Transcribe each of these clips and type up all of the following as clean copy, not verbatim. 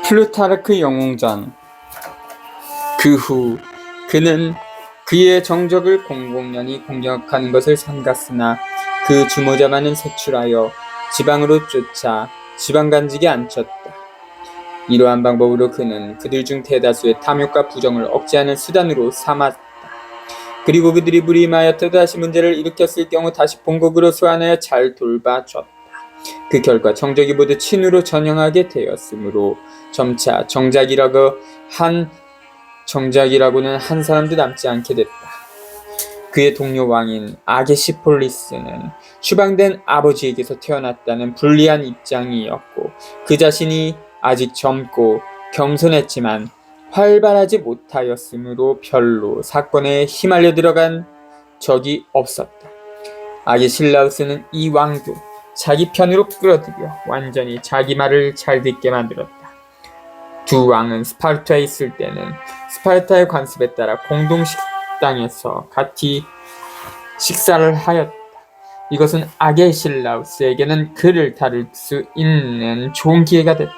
플루타르크 영웅전. 그 후 그는 그의 정적을 공공연히 공격하는 것을 삼갔으나 그 주모자만은 색출하여 지방으로 쫓아 지방간직에 앉혔다. 이러한 방법으로 그는 그들 중 대다수의 탐욕과 부정을 억제하는 수단으로 삼았다. 그리고 그들이 무리임하여 또다시 문제를 일으켰을 경우 다시 본국으로 소환하여 잘 돌봐줬다. 그 결과 정적이 모두 친으로 전향하게 되었으므로 점차 정작이라고는 한 사람도 남지 않게 됐다. 그의 동료 왕인 아게시폴리스는 추방된 아버지에게서 태어났다는 불리한 입장이었고, 그 자신이 아직 젊고 겸손했지만 활발하지 못하였으므로 별로 사건에 휘말려 들어간 적이 없었다. 아게실라우스는 이 왕도 자기 편으로 끌어들여 완전히 자기 말을 잘 듣게 만들었다. 두 왕은 스파르타에 있을 때는 스파르타의 관습에 따라 공동 식당에서 같이 식사를 하였다. 이것은 아게실라우스에게는 그를 다룰 수 있는 좋은 기회가 됐다.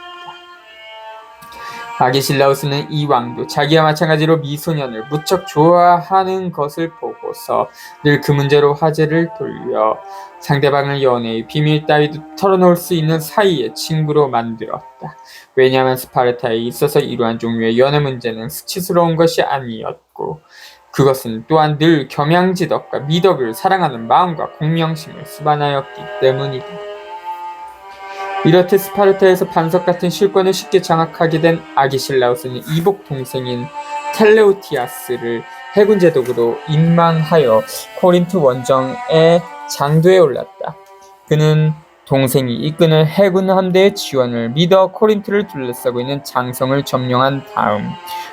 아게실라우스는 이 왕도 자기와 마찬가지로 미소년을 무척 좋아하는 것을 보고서 늘 그 문제로 화제를 돌려 상대방을 연애의 비밀 따위도 털어놓을 수 있는 사이의 친구로 만들었다. 왜냐하면 스파르타에 있어서 이러한 종류의 연애 문제는 수치스러운 것이 아니었고, 그것은 또한 늘 겸양지덕과 미덕을 사랑하는 마음과 공명심을 수반하였기 때문이다. 이렇듯 스파르타에서 반석 같은 실권을 쉽게 장악하게 된 아기실라우스는 이복 동생인 텔레우티아스를 해군 제독으로 임망하여 코린트 원정의 장도에 올랐다. 그는 동생이 이끄는 해군 함대의 지원을 믿어 코린트를 둘러싸고 있는 장성을 점령한 다음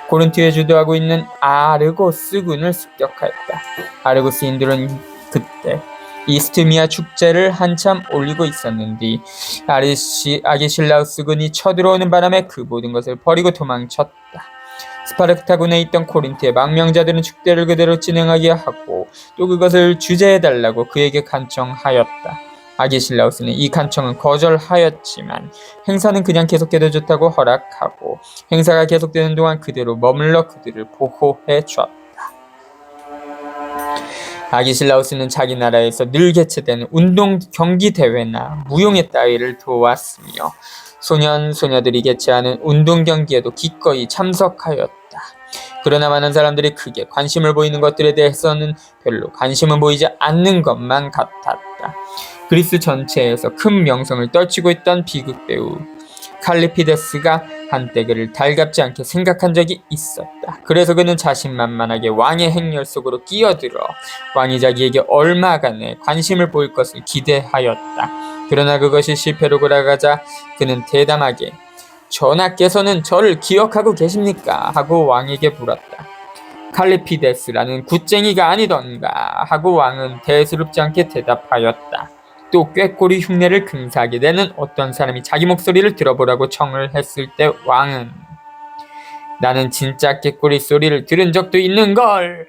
코린트에 주도하고 있는 아르고스군을 습격하였다. 아르고스인들은 그때 이스트미아 축제를 한참 올리고 있었는데 아게실라우스군이 쳐들어오는 바람에 그 모든 것을 버리고 도망쳤다. 스파르타군에 있던 코린트의 망명자들은 축제를 그대로 진행하게 하고 또 그것을 주재해달라고 그에게 간청하였다. 아게실라우스는 이 간청은 거절하였지만 행사는 그냥 계속해도 좋다고 허락하고 행사가 계속되는 동안 그대로 머물러 그들을 보호해줬다. 아기실라우스는 자기 나라에서 늘 개최되는 운동 경기 대회나 무용회 따위를 도왔으며 소년 소녀들이 개최하는 운동 경기에도 기꺼이 참석하였다. 그러나 많은 사람들이 크게 관심을 보이는 것들에 대해서는 별로 관심은 보이지 않는 것만 같았다. 그리스 전체에서 큰 명성을 떨치고 있던 비극 배우 칼리피데스가 한때 그를 달갑지 않게 생각한 적이 있었다. 그래서 그는 자신만만하게 왕의 행렬 속으로 끼어들어 왕이 자기에게 얼마간의 관심을 보일 것을 기대하였다. 그러나 그것이 실패로 돌아가자 그는 대담하게 전하께서는 저를 기억하고 계십니까? 하고 왕에게 물었다. 칼리피데스라는 굿쟁이가 아니던가 하고 왕은 대수롭지 않게 대답하였다. 또 꾀꼬리 흉내를 근사하게 내는 어떤 사람이 자기 목소리를 들어보라고 청을 했을 때 왕은 나는 진짜 꾀꼬리 소리를 들은 적도 있는걸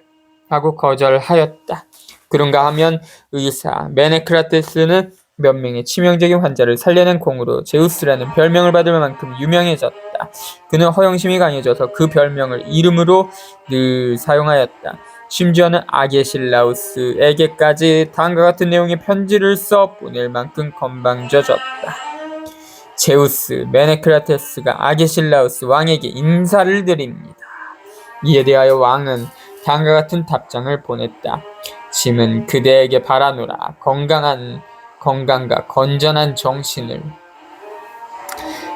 하고 거절하였다. 그런가 하면 의사 메네크라테스는 몇 명의 치명적인 환자를 살려낸 공으로 제우스라는 별명을 받을 만큼 유명해졌다. 그는 허영심이 강해져서 그 별명을 이름으로 늘 사용하였다. 심지어는 아게실라우스에게까지 다음과 같은 내용의 편지를 써 보낼 만큼 건방져졌다. 제우스 메네크라테스가 아게실라우스 왕에게 인사를 드립니다. 이에 대하여 왕은 다음과 같은 답장을 보냈다. 짐은 그대에게 바라노라. 건강과 건전한 정신을.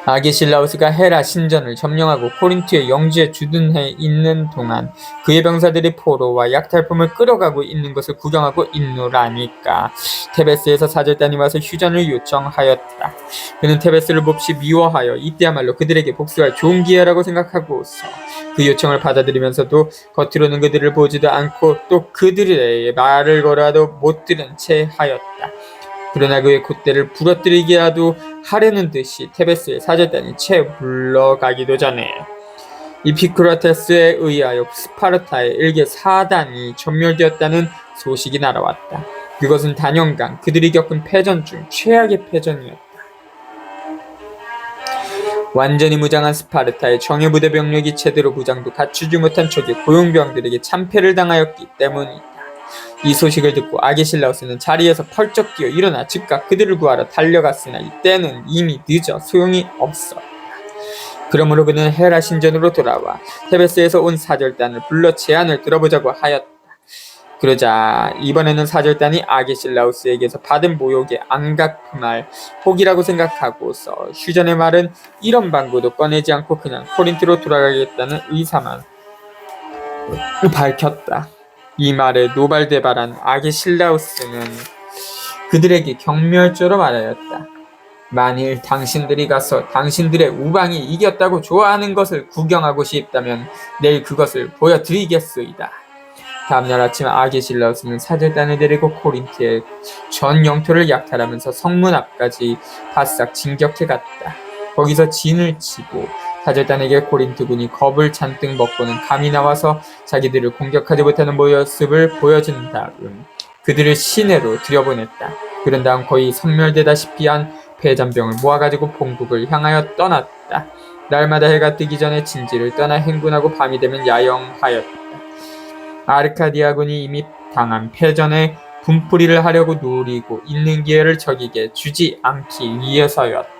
아게실라우스가 헤라 신전을 점령하고 코린트의 영지에 주둔해 있는 동안 그의 병사들이 포로와 약탈품을 끌어가고 있는 것을 구경하고 있노라니까 테베스에서 사절단이 와서 휴전을 요청하였다. 그는 테베스를 몹시 미워하여 이때야말로 그들에게 복수할 좋은 기회라고 생각하고서 그 요청을 받아들이면서도 겉으로는 그들을 보지도 않고 또 그들의 말을 걸어도 못 들은 채 하였다. 그러나 그의 콧대를 부러뜨리기라도 하려는 듯이 테베스의 사절단이 채 물러가기도 전에 이피크라테스에 의하여 스파르타의 일개 4단이 전멸되었다는 소식이 날아왔다. 그것은 단연간 그들이 겪은 패전 중 최악의 패전이었다. 완전히 무장한 스파르타의 정예부대 병력이 제대로 무장도 갖추지 못한 족의 고용병들에게 참패를 당하였기 때문이다. 이 소식을 듣고 아게실라우스는 자리에서 펄쩍 뛰어 일어나 즉각 그들을 구하러 달려갔으나 이때는 이미 늦어 소용이 없었다. 그러므로 그는 헤라 신전으로 돌아와 테베스에서 온 사절단을 불러 제안을 들어보자고 하였다. 그러자 이번에는 사절단이 아게실라우스에게서 받은 모욕에 안갚음할 혹이라고 생각하고서 휴전의 말은 이런 방구도 꺼내지 않고 그냥 코린트로 돌아가겠다는 의사만 밝혔다. 이 말에 노발대발한 아게실라우스는 그들에게 경멸조로 말하였다. 만일 당신들이 가서 당신들의 우방이 이겼다고 좋아하는 것을 구경하고 싶다면 내일 그것을 보여드리겠소이다. 다음날 아침 아게실라우스는 사절단을 데리고 코린트의 전 영토를 약탈하면서 성문 앞까지 바싹 진격해 갔다. 거기서 진을 치고 사절단에게 코린트군이 겁을 잔뜩 먹고는 감이 나와서 자기들을 공격하지 못하는 모습을 보여준 다음 그들을 시내로 들여보냈다. 그런 다음 거의 섬멸되다시피 한 패잔병을 모아가지고 본국을 향하여 떠났다. 날마다 해가 뜨기 전에 진지를 떠나 행군하고 밤이 되면 야영하였다. 아르카디아군이 이미 당한 패전에 분풀이를 하려고 노리고 있는 기회를 적에게 주지 않기 위해서였다.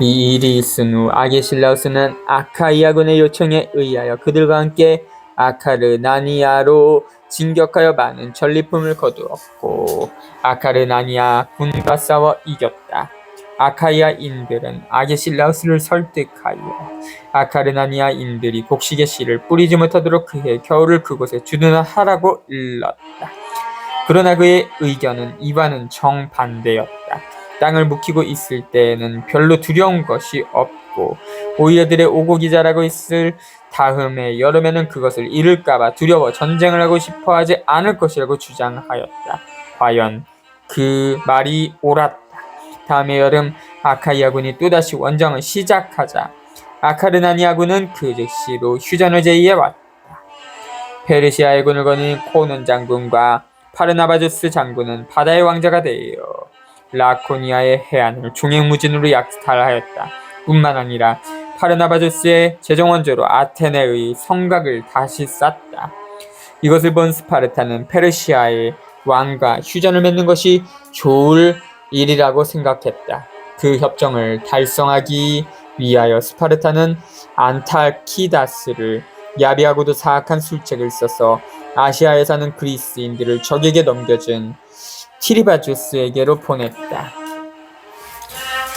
이 일이 있은 후 아게실라우스는 아카이아군의 요청에 의하여 그들과 함께 아카르나니아로 진격하여 많은 전리품을 거두었고 아카르나니아 군과 싸워 이겼다. 아카이아인들은 아게실라우스를 설득하여 아카르나니아인들이 곡식의 씨를 뿌리지 못하도록 그해 겨울을 그곳에 주둔하라고 일렀다. 그러나 그의 의견은 이와는 정반대였다. 땅을 묵히고 있을 때에는 별로 두려운 것이 없고 오히려 들의 오곡이 자라고 있을 다음에 여름에는 그것을 잃을까봐 두려워 전쟁을 하고 싶어하지 않을 것이라고 주장하였다. 과연 그 말이 옳았다. 다음에 여름 아카이아군이 또다시 원정을 시작하자 아카르나니아군은 그 즉시로 휴전을 제의해 왔다. 페르시아의 군을 거는 코논 장군과 파르나바주스 장군은 바다의 왕자가 되어 라코니아의 해안을 종횡무진으로 약탈하였다. 뿐만 아니라 파르나바주스의 재정원조로 아테네의 성곽을 다시 쌓았다. 이것을 본 스파르타는 페르시아의 왕과 휴전을 맺는 것이 좋을 일이라고 생각했다. 그 협정을 달성하기 위하여 스파르타는 안탈키다스를 야비하고도 사악한 술책을 써서 아시아에 사는 그리스인들을 적에게 넘겨준 티리바주스에게로 보냈다.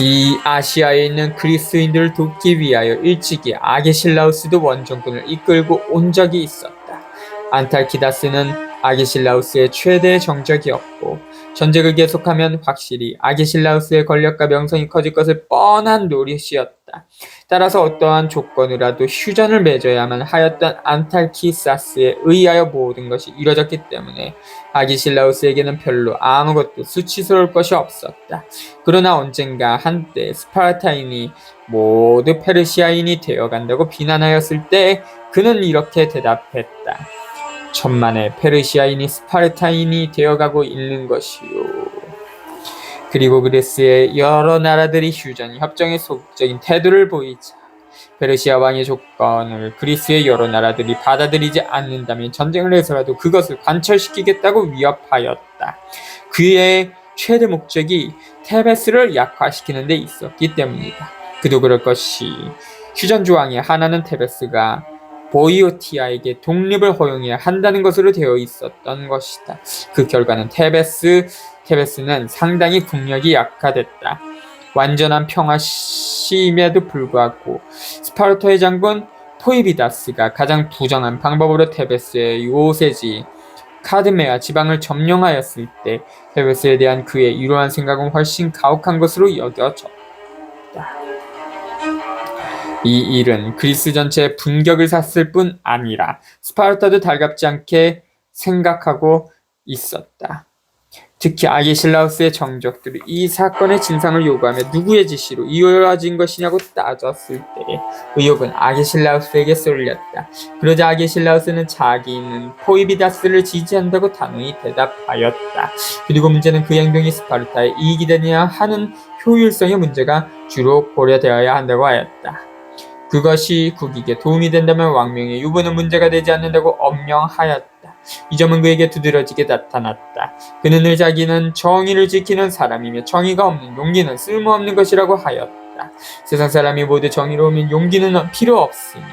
이 아시아에 있는 그리스인들을 돕기 위하여 일찍이 아게실라우스도 원정군을 이끌고 온 적이 있었다. 안탈키다스는 아게실라우스의 최대 정적이었고 전쟁을 계속하면 확실히 아게실라우스의 권력과 명성이 커질 것을 뻔한 노릇이었다. 따라서 어떠한 조건으로라도 휴전을 맺어야만 하였던 안탈키사스에 의하여 모든 것이 이루어졌기 때문에 아게실라우스에게는 별로 아무것도 수치스러울 것이 없었다. 그러나 언젠가 한때 스파르타인이 모두 페르시아인이 되어간다고 비난하였을 때 그는 이렇게 대답했다. 천만의 페르시아인이 스파르타인이 되어가고 있는 것이요. 그리고 그리스의 여러 나라들이 휴전 협정에 소극적인 태도를 보이자 페르시아 왕의 조건을 그리스의 여러 나라들이 받아들이지 않는다면 전쟁을 해서라도 그것을 관철시키겠다고 위협하였다. 그의 최대 목적이 테베스를 약화시키는 데 있었기 때문이다. 그도 그럴 것이 휴전 조항의 하나는 테베스가 보이오티아에게 독립을 허용해야 한다는 것으로 되어 있었던 것이다. 그 결과는 테베스는 상당히 국력이 약화됐다. 완전한 평화심에도 불구하고 스파르타의 장군 포이비다스가 가장 부정한 방법으로 테베스의 요새지 카드메아 지방을 점령하였을 때 테베스에 대한 그의 이러한 생각은 훨씬 가혹한 것으로 여겨졌다. 이 일은 그리스 전체의 분격을 샀을 뿐 아니라 스파르타도 달갑지 않게 생각하고 있었다. 특히 아게실라우스의 정적들이 이 사건의 진상을 요구하며 누구의 지시로 이루어진 것이냐고 따졌을 때 의혹은 아게실라우스에게 쏠렸다. 그러자 아게실라우스는 자기는 포이비다스를 지지한다고 단호히 대답하였다. 그리고 문제는 그 행동이 스파르타에 이익이 되느냐 하는 효율성의 문제가 주로 고려되어야 한다고 하였다. 그것이 국익에 도움이 된다면 왕명의 유보는 문제가 되지 않는다고 엄명하였다. 이 점은 그에게 두드러지게 나타났다. 그는 늘 자기는 정의를 지키는 사람이며 정의가 없는 용기는 쓸모없는 것이라고 하였다. 세상 사람이 모두 정의로우면 용기는 필요 없으며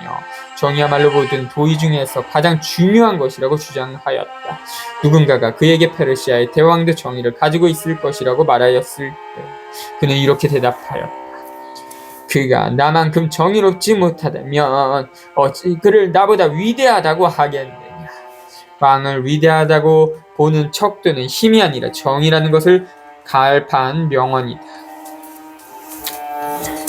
정의야말로 모든 도의 중에서 가장 중요한 것이라고 주장하였다. 누군가가 그에게 페르시아의 대왕도 정의를 가지고 있을 것이라고 말하였을 때 그는 이렇게 대답하였다. 그가 나만큼 정의롭지 못하다면 어찌 그를 나보다 위대하다고 하겠느냐. 왕을 위대하다고 보는 척도는 힘이 아니라 정의라는 것을 갈파한 명언이다.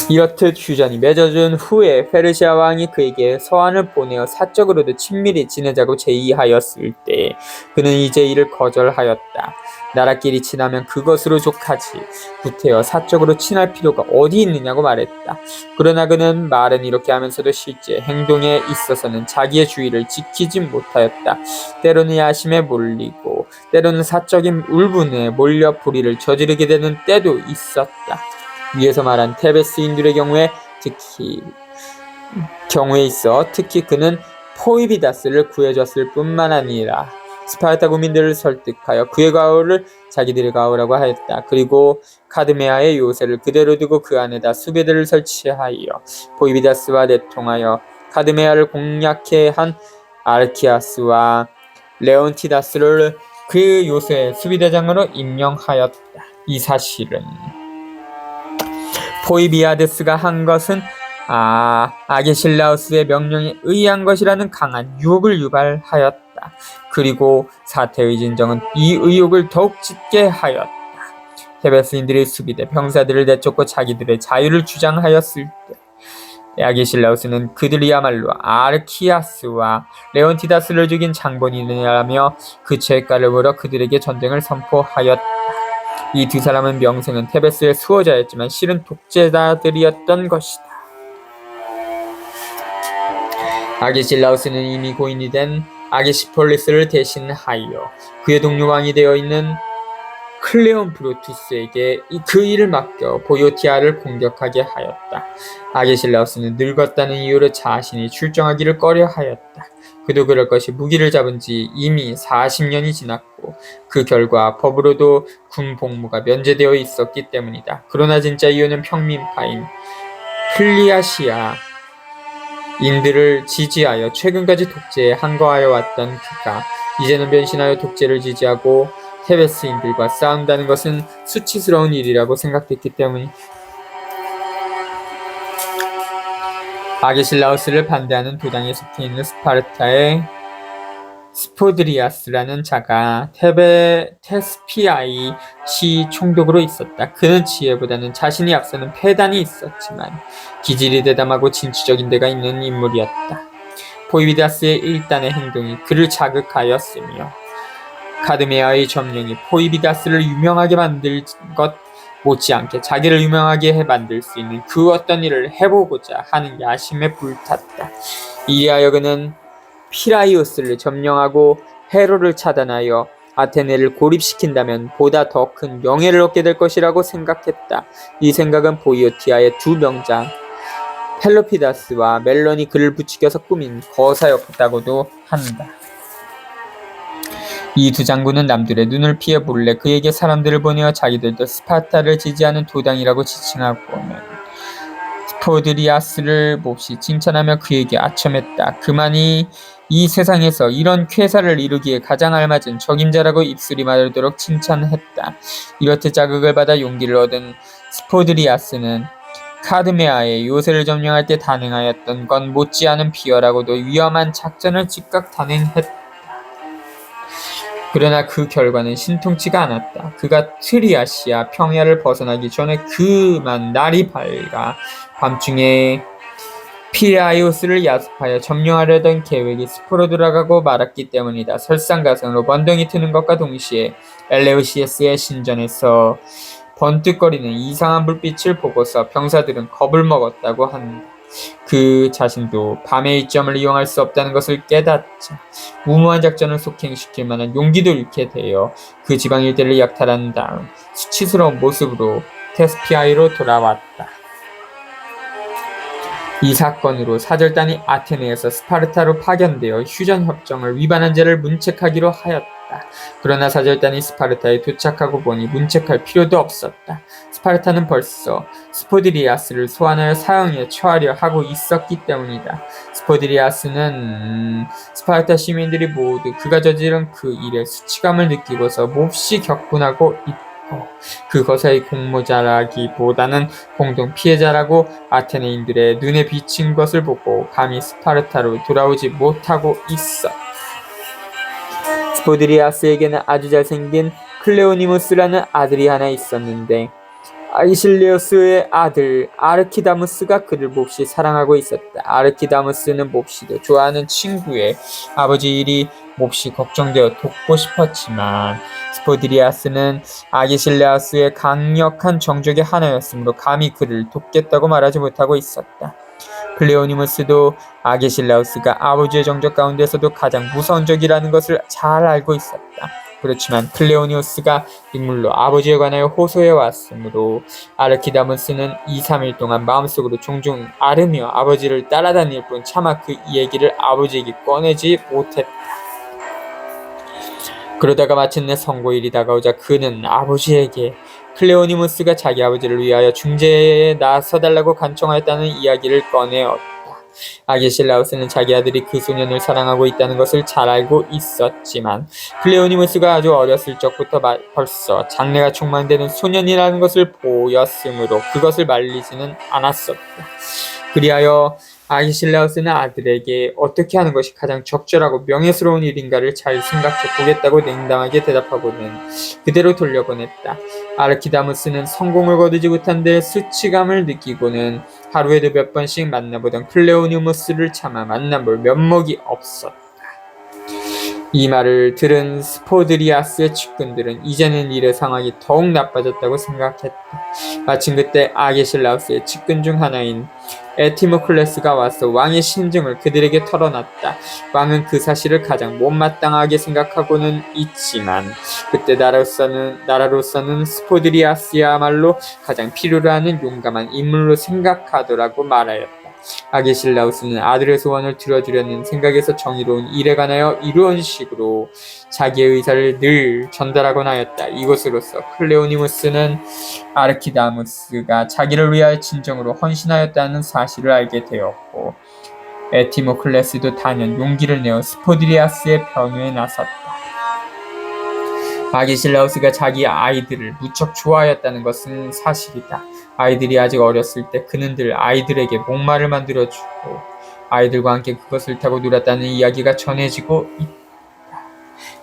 이렇듯 휴전이 맺어준 후에 페르시아 왕이 그에게 서한을 보내어 사적으로도 친밀히 지내자고 제의하였을 때 그는 이제 이를 거절하였다. 나라끼리 친하면 그것으로 족하지 구태여 사적으로 친할 필요가 어디 있느냐고 말했다. 그러나 그는 말은 이렇게 하면서도 실제 행동에 있어서는 자기의 주의를 지키지 못하였다. 때로는 야심에 몰리고 때로는 사적인 울분에 몰려 불의를 저지르게 되는 때도 있었다. 위에서 말한 테베스인들의 경우에 있어 특히 그는 포이비다스를 구해줬을 뿐만 아니라 스파르타 국민들을 설득하여 그의 가오를 자기들의 가오라고 하였다. 그리고 카드메아의 요새를 그대로 두고 그 안에다 수배들을 설치하여 포이비다스와 내통하여 카드메아를 공략해 한 아르키아스와 레온티다스를 그 요새의 수비대장으로 임명하였다. 이 사실은 포이비아드스가 한 것은 아게실라우스의 명령에 의한 것이라는 강한 유혹을 유발하였다. 그리고 사태의 진정은 이 의혹을 더욱 짙게 하였다. 테베스인들이 수비대 병사들을 내쫓고 자기들의 자유를 주장하였을 때 아게실라우스는 그들이야말로 아르키아스와 레온티다스를 죽인 장본인이라며 그 죄가를 물어 그들에게 전쟁을 선포하였다. 이 두 사람은 명색은 테베스의 수호자였지만 실은 독재자들이었던 것이다. 아게실라우스는 이미 고인이 된 아게시폴리스를 대신하여 그의 동료왕이 되어 있는 클레온 브루투스에게 그 일을 맡겨 보요티아를 공격하게 하였다. 아게실라우스는 늙었다는 이유로 자신이 출정하기를 꺼려하였다. 그도 그럴 것이 무기를 잡은 지 이미 40년이 지났고 그 결과 법으로도 군 복무가 면제되어 있었기 때문이다. 그러나 진짜 이유는 평민파인 플리아시아 인들을 지지하여 최근까지 독재에 항거하여 왔던 그가 이제는 변신하여 독재를 지지하고 테베스인들과 싸운다는 것은 수치스러운 일이라고 생각됐기 때문이다. 아게실라우스를 반대하는 도당에 속해있는 스파르타의 스포드리아스라는 자가 테스피아이 시 총독으로 있었다. 그는 지혜보다는 자신이 앞서는 패단이 있었지만 기질이 대담하고 진취적인 데가 있는 인물이었다. 포이비다스의 일단의 행동이 그를 자극하였으며 카드메아의 점령이 포이비다스를 유명하게 만들 것 못지않게 자기를 유명하게 만들 수 있는 그 어떤 일을 해보고자 하는 야심에 불탔다. 이리하여 그는 피라이오스를 점령하고 헤로를 차단하여 아테네를 고립시킨다면 보다 더 큰 명예를 얻게 될 것이라고 생각했다. 이 생각은 보이오티아의 두 명장 펠로피다스와 멜론이 그를 부추겨서 꾸민 거사였다고도 한다. 이 두 장군은 남들의 눈을 피해 몰래 그에게 사람들을 보내어 자기들도 스파르타를 지지하는 도당이라고 지칭하고는 스포드리아스를 몹시 칭찬하며 그에게 아첨했다. 그만이 이 세상에서 이런 쾌사를 이루기에 가장 알맞은 적임자라고 입술이 마르도록 칭찬했다. 이렇듯 자극을 받아 용기를 얻은 스포드리아스는 카드메아의 요새를 점령할 때 단행하였던 건 못지않은 비열하고도 위험한 작전을 즉각 단행했다. 그러나 그 결과는 신통치가 않았다. 그가 트리아시아 평야를 벗어나기 전에 그만 날이 밝아 밤중에 피라이오스를 야습하여 점령하려던 계획이 숲으로 돌아가고 말았기 때문이다. 설상가상으로 번덩이 트는 것과 동시에 엘레우시스의 신전에서 번뜩거리는 이상한 불빛을 보고서 병사들은 겁을 먹었다고 한다. 그 자신도 밤의 이점을 이용할 수 없다는 것을 깨닫자 무모한 작전을 속행시킬 만한 용기도 잃게 되어 그 지방 일대를 약탈한 다음 수치스러운 모습으로 테스피아이로 돌아왔다. 이 사건으로 사절단이 아테네에서 스파르타로 파견되어 휴전협정을 위반한 죄를 문책하기로 하였다. 그러나 사절단이 스파르타에 도착하고 보니 문책할 필요도 없었다. 스파르타는 벌써 스포드리아스를 소환하여 사형에 처하려 하고 있었기 때문이다. 스포드리아스는 스파르타 시민들이 모두 그가 저지른 그 일에 수치감을 느끼고서 몹시 격분하고 있다. 그 거사의 공모자라기보다는 공동 피해자라고 아테네인들의 눈에 비친 것을 보고 감히 스파르타로 돌아오지 못하고 있어. 스포드리아스에게는 아주 잘생긴 클레오니무스라는 아들이 하나 있었는데 아이실레우스의 아들 아르키다무스가 그를 몹시 사랑하고 있었다. 아르키다무스는 몹시도 좋아하는 친구의 아버지 일이 몹시 걱정되어 돕고 싶었지만 스포드리아스는 아기실레우스의 강력한 정적의 하나였으므로 감히 그를 돕겠다고 말하지 못하고 있었다. 클레오니무스도 아게실라우스가 아버지의 정적 가운데서도 가장 무서운 적이라는 것을 잘 알고 있었다. 그렇지만 클레오니우스가 인물로 아버지에 관하여 호소해 왔으므로 아르키다무스는 2-3일 동안 마음속으로 종종 앓으며 아버지를 따라다닐 뿐 차마 그 얘기를 아버지에게 꺼내지 못했다. 그러다가 마침내 선고일이 다가오자 그는 아버지에게 클레오니무스가 자기 아버지를 위하여 중재에 나서달라고 간청하였다는 이야기를 꺼내었다. 아게실라우스는 자기 아들이 그 소년을 사랑하고 있다는 것을 잘 알고 있었지만 클레오니무스가 아주 어렸을 적부터 벌써 장래가 촉망되는 소년이라는 것을 보였으므로 그것을 말리지는 않았었다. 그리하여 아기실라우스는 아들에게 어떻게 하는 것이 가장 적절하고 명예스러운 일인가를 잘 생각해 보겠다고 냉담하게 대답하고는 그대로 돌려보냈다. 아르키다무스는 성공을 거두지 못한 데 수치감을 느끼고는 하루에도 몇 번씩 만나보던 클레오니무스를 차마 만나볼 면목이 없었다. 이 말을 들은 스포드리아스의 측근들은 이제는 일의 상황이 더욱 나빠졌다고 생각했다. 마침 그때 아게실라우스의 측근 중 하나인 에티모클레스가 와서 왕의 심증을 그들에게 털어놨다. 왕은 그 사실을 가장 못마땅하게 생각하고는 있지만 그때 나라로서는 스포드리아스야말로 가장 필요로 하는 용감한 인물로 생각하더라고 말하였다. 아게실라우스는 아들의 소원을 들어주려는 생각에서 정의로운 일에 관하여 이런 식으로 자기의 의사를 늘 전달하곤 하였다. 이것으로써 클레오니무스는 아르키다무스가 자기를 위하여 진정으로 헌신하였다는 사실을 알게 되었고 에티모클레스도 단연 용기를 내어 스포드리아스의 변호에 나섰다. 아게실라우스가 자기 아이들을 무척 좋아하였다는 것은 사실이다. 아이들이 아직 어렸을 때 그는 늘 아이들에게 목마를 만들어주고 아이들과 함께 그것을 타고 놀았다는 이야기가 전해지고 있다.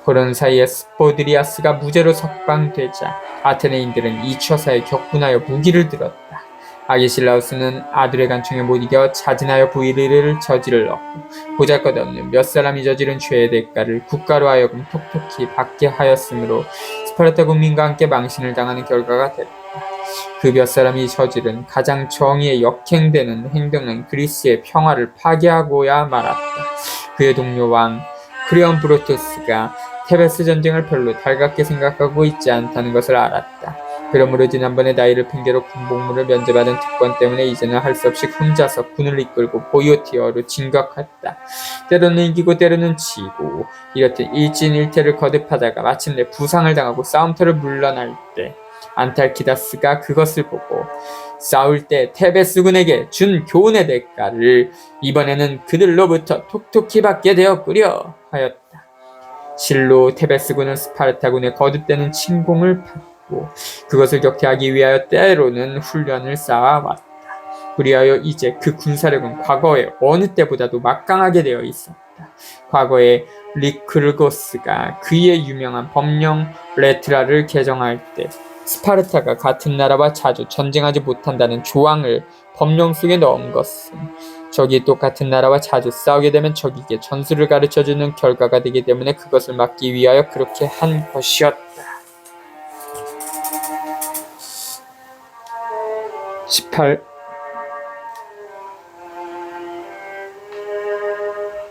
그런 사이에 스포드리아스가 무죄로 석방되자 아테네인들은 이 처사에 격분하여 무기를 들었다. 아게실라우스는 아들의 간청에 못 이겨 자진하여 부의를 저질렀고 보잘것없는 몇 사람이 저지른 죄의 대가를 국가로 하여금 톡톡히 받게 하였으므로 스파르타 국민과 함께 망신을 당하는 결과가 됐다. 그 몇 사람이 저지른 가장 정의에 역행되는 행동은 그리스의 평화를 파괴하고야 말았다. 그의 동료 왕 크레온브로토스가 테베스 전쟁을 별로 달갑게 생각하고 있지 않다는 것을 알았다. 그러므로 지난번에 나이를 핑계로 군복무를 면제받은 특권 때문에 이제는 할 수 없이 혼자서 군을 이끌고 보이오티어로 진격했다. 때로는 이기고 때로는 지고 이렇듯 일진일퇴를 거듭하다가 마침내 부상을 당하고 싸움터를 물러날 때 안탈키다스가 그것을 보고 싸울 때 테베스군에게 준 교훈의 대가를 이번에는 그들로부터 톡톡히 받게 되었구려 하였다. 실로 테베스군은 스파르타군의 거듭되는 침공을 받고 그것을 격퇴하기 위하여 때로는 훈련을 쌓아왔다. 그리하여 이제 그 군사력은 과거의 어느 때보다도 막강하게 되어 있었다. 과거에 리크르고스가 그의 유명한 법령 레트라를 개정할 때 스파르타가 같은 나라와 자주 전쟁하지 못한다는 조항을 법령 속에 넣은 것은 적이 똑같은 나라와 자주 싸우게 되면 적에게 전술을 가르쳐주는 결과가 되기 때문에 그것을 막기 위하여 그렇게 한 것이었다. 18.